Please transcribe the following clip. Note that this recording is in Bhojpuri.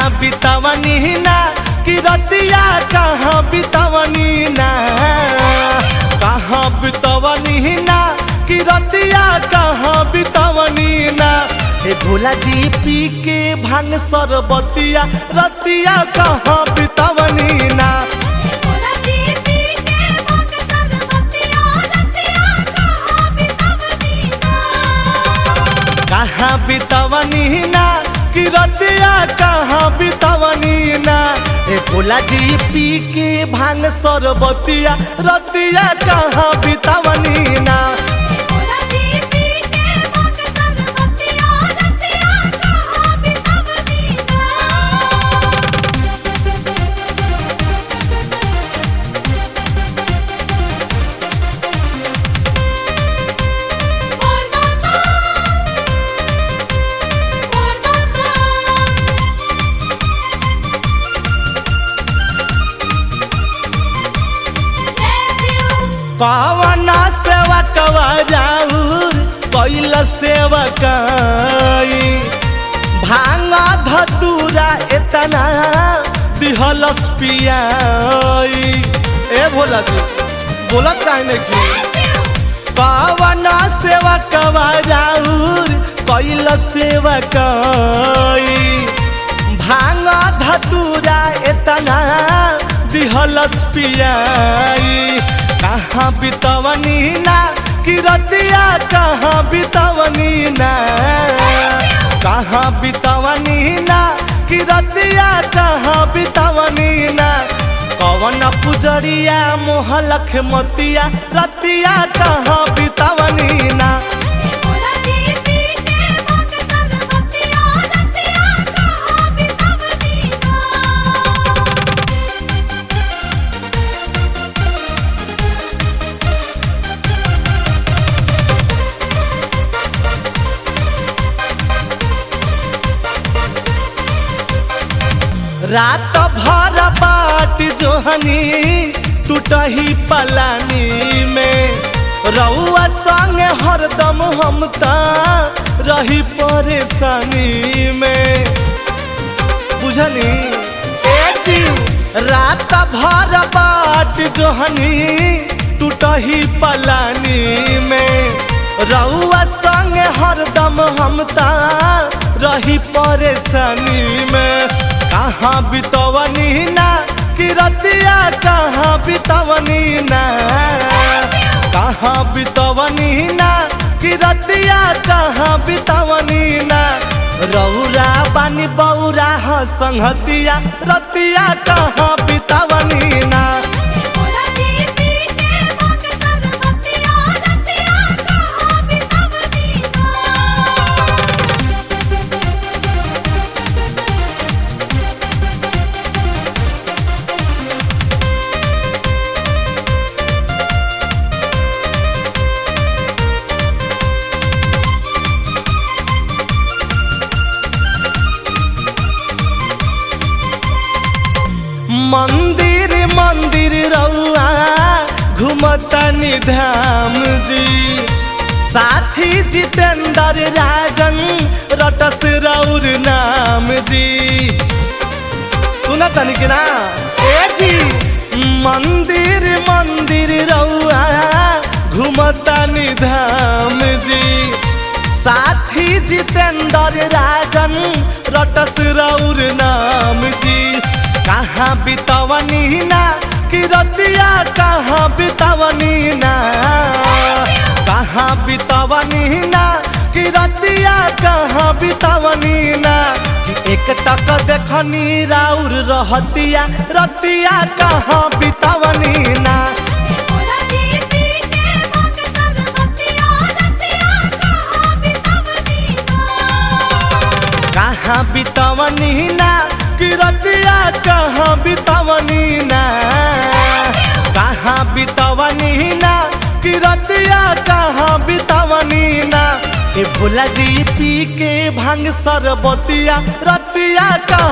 कहाँ बितावनी ना कि रतिया कहाँ बितावनी ना, कहाँ बितावनी ना कि रतिया कहाँ बितावनी ना। हे भोला जी पी के भांग सरबतिया रतिया कहाँ बितावनी ना। कहाँ बितावनी ना कि रतिया कहाँ बितावनी ना। ए भोला जी पी के भांग सरबतिया रतिया कहाँ बितावनी ना। पावना सेवा कवा जाऊर कैल सेवा कई, भांगा धतूरा एतना दिहलस पियाई। ए भोला जी बोलत काहे नहीं। पावना सेवा कवा जाऊर कैल सेवा कई, भांगा धतूरा एतना दिहलस पियाई। कहाँ बितावनी ना कि रतिया कहाँ बितावनी ना, कहाँ बितावनी ना कि रतिया कहाँ बितावनी ना। कवन पुजरिया मोहलख मतिया रतिया कहाँ बितावनी ना। रात भर बाट जोहनी टूटही पलानी में, रउआ संगे हरदम हम ता रही परेशानी में। बुझनी रात भर बाट जोहनी टूटही पलानी में, रउआ संगे हरदम हम ता रही परेशानी में। कहाँ बितावनी ना कि रतिया कहाँ बितावनी ना, कहाँ बितावनी ना कि रतिया कहाँ बितावनी ना। रौरा बानी बौरा ह संगतिया रतिया कहाँ बितावनी ना। मंदिर मंदिर रउआ घूमतनी धाम जी, साथी जितेंद्र राजन रटस रउर नाम जी। सुनतनी कि ना ए जी। मंदिर मंदिर रउआ घूमतनी धाम जी, साथी जितेंद्र राजन रटस रउर नाम जी। कहाँ बितावनी ना कि रतिया कहाँ बितावनी ना, कहाँ बितावनी ना कि रतिया कहाँ बितावनी ना। कि एक टक देखनी राउर रहतिया रतिया कहाँ बितावनी ना। कहाँ बितावनी ना कि रतिया कहाँ बितावनी ना, कहाँ बितावनी ना कि रतिया कहाँ बितावनी ना। ए भोला जी पी के भांग सरबतिया रतिया का